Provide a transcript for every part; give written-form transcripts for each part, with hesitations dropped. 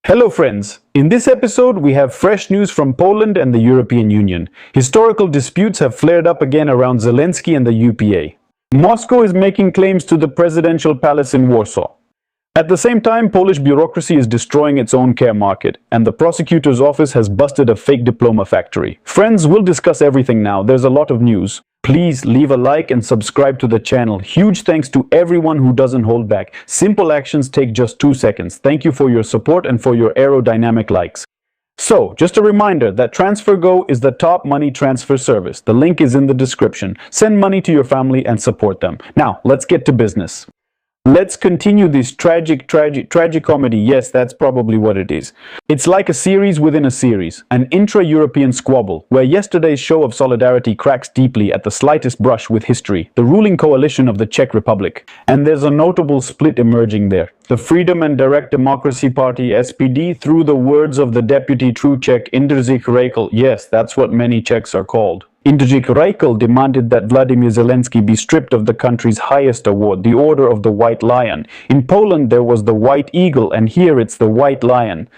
Hello friends, in this episode we have fresh news from Poland and the European Union. Historical disputes have flared up again around Zelensky and the UPA. Moscow is making claims to the presidential palace in Warsaw. At the same time, Polish bureaucracy is destroying its own care market, and the prosecutor's office has busted a fake diploma factory. Friends, we'll discuss everything now. There's a lot of news. Please leave a like and subscribe to the channel. Huge thanks to everyone who doesn't hold back. Simple actions take just 2 seconds. Thank you for your support and for your aerodynamic likes. So, just a reminder that TransferGo is the top money transfer service. The link is in the description. Send money to your family and support them. Now, let's get to business. Let's continue this tragic comedy. Yes, that's probably what it is. It's like a series within a series, an intra-European squabble, where yesterday's show of solidarity cracks deeply at the slightest brush with history, the ruling coalition of the Czech Republic. And there's a notable split emerging there. The Freedom and Direct Democracy Party, SPD, through the words of the deputy true Czech Jindřich Rekel, yes, that's what many Czechs are called. Jindřich Rekel demanded that Vladimir Zelensky be stripped of the country's highest award, the Order of the White Lion. In Poland there was the White Eagle, and here it's the White Lion.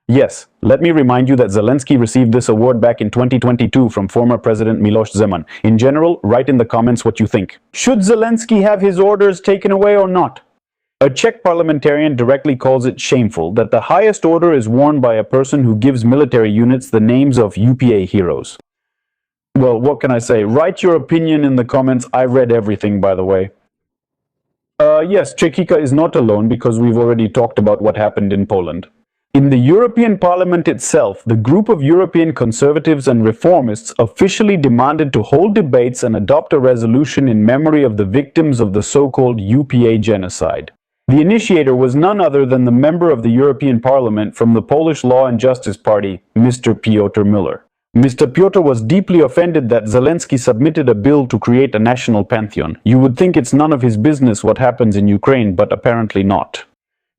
Yes, let me remind you that Zelensky received this award back in 2022 from former President Miloš Zeman. In general, write in the comments what you think. Should Zelensky have his orders taken away or not? A Czech parliamentarian directly calls it shameful that the highest order is worn by a person who gives military units the names of UPA heroes. Well, what can I say? Write your opinion in the comments. I read everything, by the way. Yes, Czechia is not alone because we've already talked about what happened in Poland. In the European Parliament itself, the group of European conservatives and reformists officially demanded to hold debates and adopt a resolution in memory of the victims of the so-called UPA genocide. The initiator was none other than the member of the European Parliament from the Polish Law and Justice Party, Mr. Piotr Müller. Mr. Piotr was deeply offended that Zelensky submitted a bill to create a national pantheon. You would think it's none of his business what happens in Ukraine, but apparently not.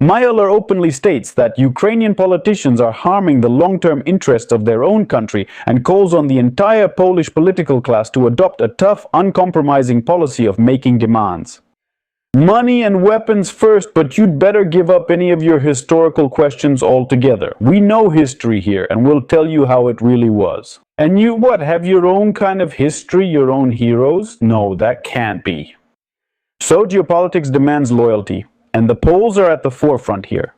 Müller openly states that Ukrainian politicians are harming the long-term interests of their own country and calls on the entire Polish political class to adopt a tough, uncompromising policy of making demands. Money and weapons first, but you'd better give up any of your historical questions altogether. We know history here, and we'll tell you how it really was. And you, what, have your own kind of history, your own heroes? No, that can't be. So geopolitics demands loyalty, and the Poles are at the forefront here.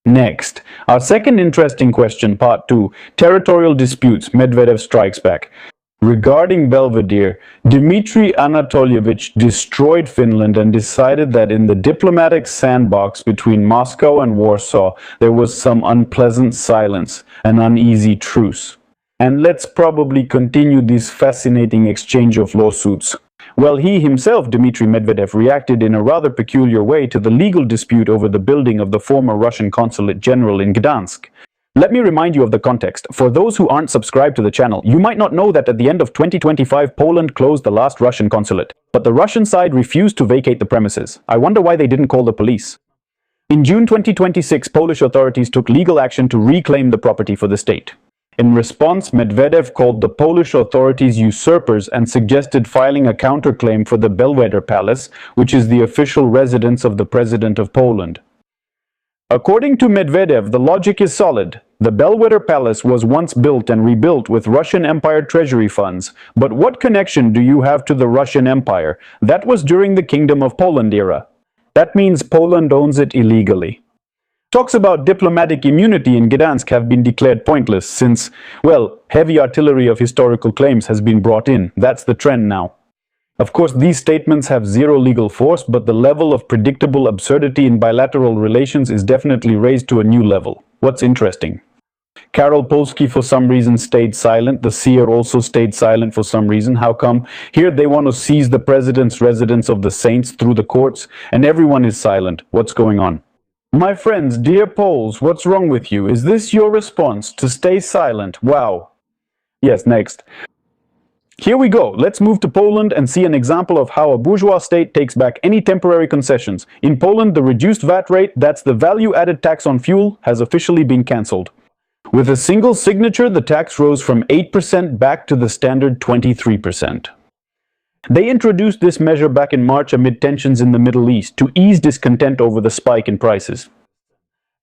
Next, our second interesting question, part 2, territorial disputes, Medvedev strikes back. Regarding Belvedere, Dmitry Anatolyevich destroyed Finland and decided that in the diplomatic sandbox between Moscow and Warsaw there was some unpleasant silence, an uneasy truce. And let's probably continue this fascinating exchange of lawsuits. Well, he himself, Dmitry Medvedev, reacted in a rather peculiar way to the legal dispute over the building of the former Russian consulate general in Gdansk. Let me remind you of the context. For those who aren't subscribed to the channel, you might not know that at the end of 2025, Poland closed the last Russian consulate. But the Russian side refused to vacate the premises. I wonder why they didn't call the police. In June 2026, Polish authorities took legal action to reclaim the property for the state. In response, Medvedev called the Polish authorities usurpers and suggested filing a counterclaim for the Belvedere Palace, which is the official residence of the President of Poland. According to Medvedev, the logic is solid. The Belvedere Palace was once built and rebuilt with Russian Empire treasury funds. But what connection do you have to the Russian Empire? That was during the Kingdom of Poland era. That means Poland owns it illegally. Talks about diplomatic immunity in Gdansk have been declared pointless since, well, heavy artillery of historical claims has been brought in. That's the trend now. Of course, these statements have zero legal force, but the level of predictable absurdity in bilateral relations is definitely raised to a new level. What's interesting? Karol Polski for some reason stayed silent. The seer also stayed silent for some reason. How come? Here they want to seize the president's residence of the saints through the courts, and everyone is silent. What's going on? My friends, dear Poles, what's wrong with you? Is this your response, to stay silent? Wow. Yes, next. Here we go. Let's move to Poland and see an example of how a bourgeois state takes back any temporary concessions. In Poland, the reduced VAT rate, that's the value-added tax on fuel, has officially been cancelled. With a single signature, the tax rose from 8% back to the standard 23%. They introduced this measure back in March amid tensions in the Middle East to ease discontent over the spike in prices.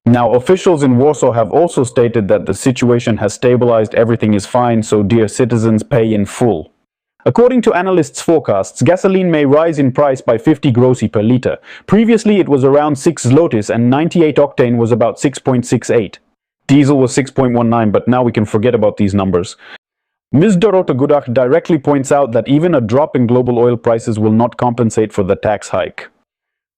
Now, officials in Warsaw have also stated that the situation has stabilized, everything is fine, so dear citizens, pay in full. According to analysts' forecasts, gasoline may rise in price by 50 groszy per liter. Previously, it was around 6 zlotys and 98 octane was about 6.68. Diesel was 6.19, but now we can forget about these numbers. Ms. Dorota Gudach directly points out that even a drop in global oil prices will not compensate for the tax hike.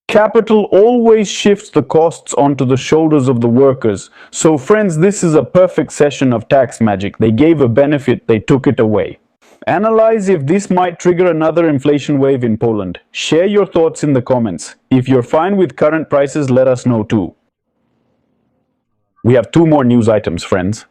Capital always shifts the costs onto the shoulders of the workers. So friends, this is a perfect session of tax magic. They gave a benefit, they took it away. Analyze if this might trigger another inflation wave in Poland. Share your thoughts in the comments. If you're fine with current prices, let us know too. We have 2 more news items, friends.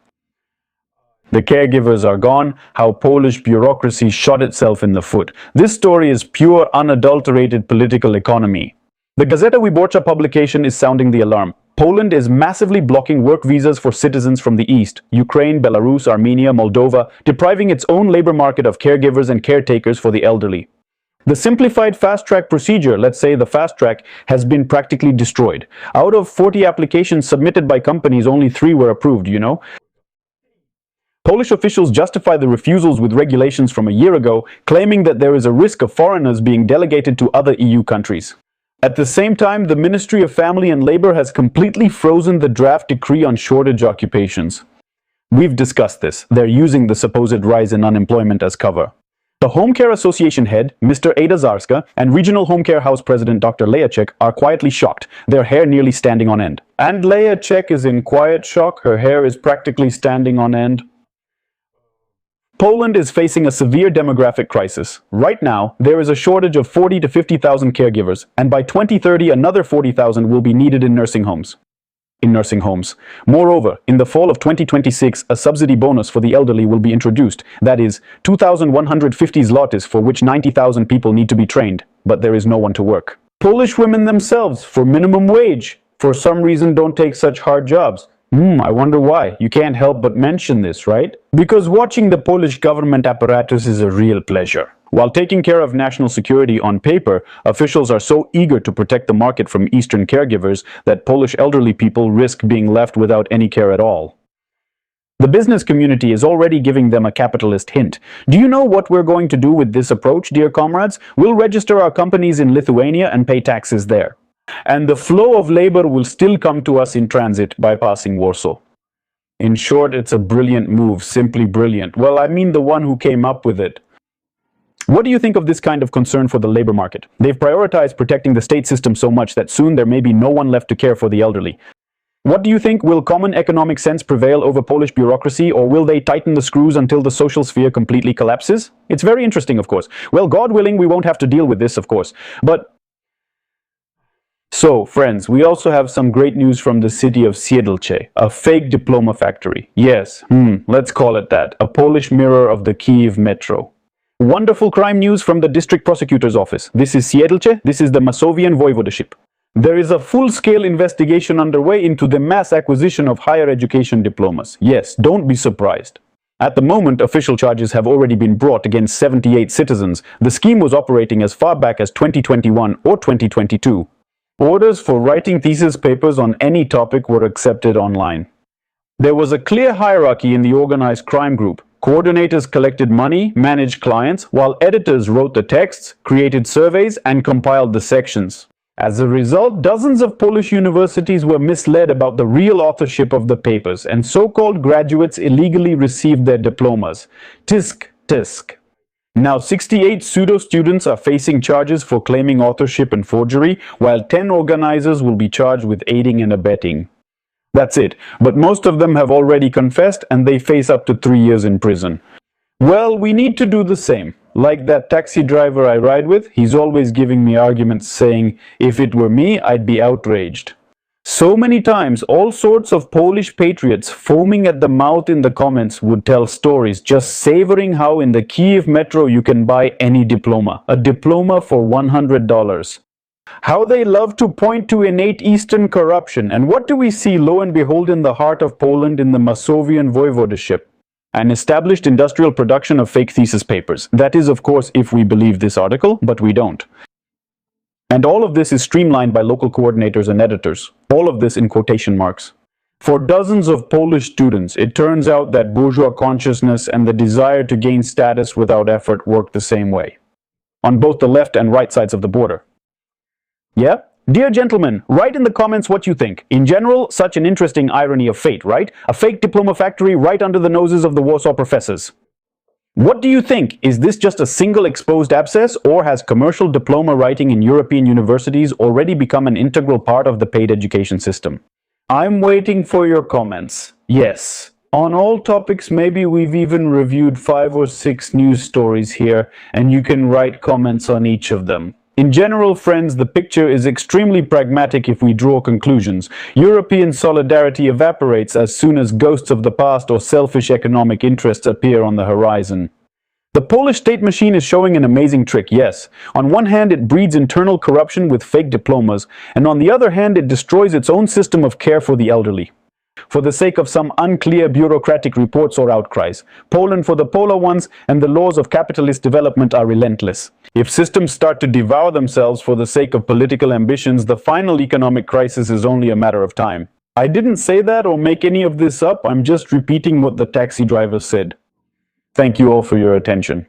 The caregivers are gone, how Polish bureaucracy shot itself in the foot. This story is pure, unadulterated political economy. The Gazeta Wyborcza publication is sounding the alarm. Poland is massively blocking work visas for citizens from the East, Ukraine, Belarus, Armenia, Moldova, depriving its own labor market of caregivers and caretakers for the elderly. The simplified fast-track procedure, let's say the fast track, has been practically destroyed. Out of 40 applications submitted by companies, only 3 were approved, you know? Polish officials justify the refusals with regulations from a year ago, claiming that there is a risk of foreigners being delegated to other EU countries. At the same time, the Ministry of Family and Labor has completely frozen the draft decree on shortage occupations. We've discussed this. They're using the supposed rise in unemployment as cover. The Home Care Association head, Mr. Ada Zarska, and Regional Home Care House President Dr. Lejacek are quietly shocked, their hair nearly standing on end. And Lejacek is in quiet shock, her hair is practically standing on end. Poland is facing a severe demographic crisis. Right now, there is a shortage of 40 to 50,000 caregivers, and by 2030 another 40,000 will be needed in nursing homes. Moreover, in the fall of 2026, a subsidy bonus for the elderly will be introduced. That is, 2,150 zlotys, for which 90,000 people need to be trained, but there is no one to work. Polish women themselves, for minimum wage, for some reason don't take such hard jobs. I wonder why. You can't help but mention this, right? Because watching the Polish government apparatus is a real pleasure. While taking care of national security on paper, officials are so eager to protect the market from Eastern caregivers that Polish elderly people risk being left without any care at all. The business community is already giving them a capitalist hint. Do you know what we're going to do with this approach, dear comrades? We'll register our companies in Lithuania and pay taxes there. And the flow of labor will still come to us in transit, bypassing Warsaw. In short, it's a brilliant move, simply brilliant. Well, I mean the one who came up with it. What do you think of this kind of concern for the labor market? They've prioritized protecting the state system so much that soon there may be no one left to care for the elderly. What do you think? Will common economic sense prevail over Polish bureaucracy, or will they tighten the screws until the social sphere completely collapses? It's very interesting, of course. Well, God willing, we won't have to deal with this, of course. So, friends, we also have some great news from the city of Siedlce, a fake diploma factory. Yes, let's call it that, a Polish mirror of the Kyiv metro. Wonderful crime news from the district prosecutor's office. This is Siedlce, this is the Masovian voivodeship. There is a full-scale investigation underway into the mass acquisition of higher education diplomas. Yes, don't be surprised. At the moment, official charges have already been brought against 78 citizens. The scheme was operating as far back as 2021 or 2022. Orders for writing thesis papers on any topic were accepted online. There was a clear hierarchy in the organized crime group. Coordinators collected money, managed clients, while editors wrote the texts, created surveys, and compiled the sections. As a result, dozens of Polish universities were misled about the real authorship of the papers, and so-called graduates illegally received their diplomas. Tisk, tisk. Now 68 pseudo-students are facing charges for claiming authorship and forgery, while 10 organizers will be charged with aiding and abetting. That's it, but most of them have already confessed and they face up to 3 years in prison. Well, we need to do the same. Like that taxi driver I ride with, he's always giving me arguments saying, if it were me, I'd be outraged. So many times, all sorts of Polish patriots foaming at the mouth in the comments would tell stories, just savoring how in the Kyiv metro you can buy any diploma. A diploma for $100. How they love to point to innate Eastern corruption. And what do we see, lo and behold, in the heart of Poland in the Masovian voivodeship? An established industrial production of fake thesis papers. That is, of course, if we believe this article, but we don't. And all of this is streamlined by local coordinators and editors. All of this in quotation marks. For dozens of Polish students, it turns out that bourgeois consciousness and the desire to gain status without effort work the same way, on both the left and right sides of the border. Yeah? Dear gentlemen, write in the comments what you think. In general, such an interesting irony of fate, right? A fake diploma factory right under the noses of the Warsaw professors. What do you think? Is this just a single exposed abscess, or has commercial diploma writing in European universities already become an integral part of the paid education system? I'm waiting for your comments. Yes. On all topics, maybe we've even reviewed 5 or 6 news stories here, and you can write comments on each of them. In general, friends, the picture is extremely pragmatic if we draw conclusions. European solidarity evaporates as soon as ghosts of the past or selfish economic interests appear on the horizon. The Polish state machine is showing an amazing trick, yes. On one hand, it breeds internal corruption with fake diplomas, and on the other hand, it destroys its own system of care for the elderly. For the sake of some unclear bureaucratic reports or outcries, Poland for the polar ones and the laws of capitalist development are relentless. If systems start to devour themselves for the sake of political ambitions, the final economic crisis is only a matter of time. I didn't say that or make any of this up, I'm just repeating what the taxi driver said. Thank you all for your attention.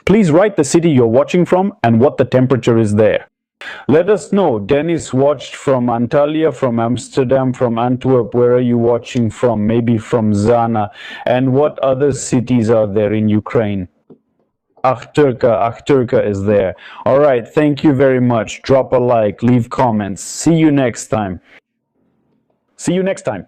Please write the city you're watching from and what the temperature is there. Let us know. Dennis watched from Antalya, from Amsterdam, from Antwerp. Where are you watching from? Maybe from Zana. And what other cities are there in Ukraine? Akhturka is there. All right, thank you very much. Drop a like, leave comments. See you next time. See you next time.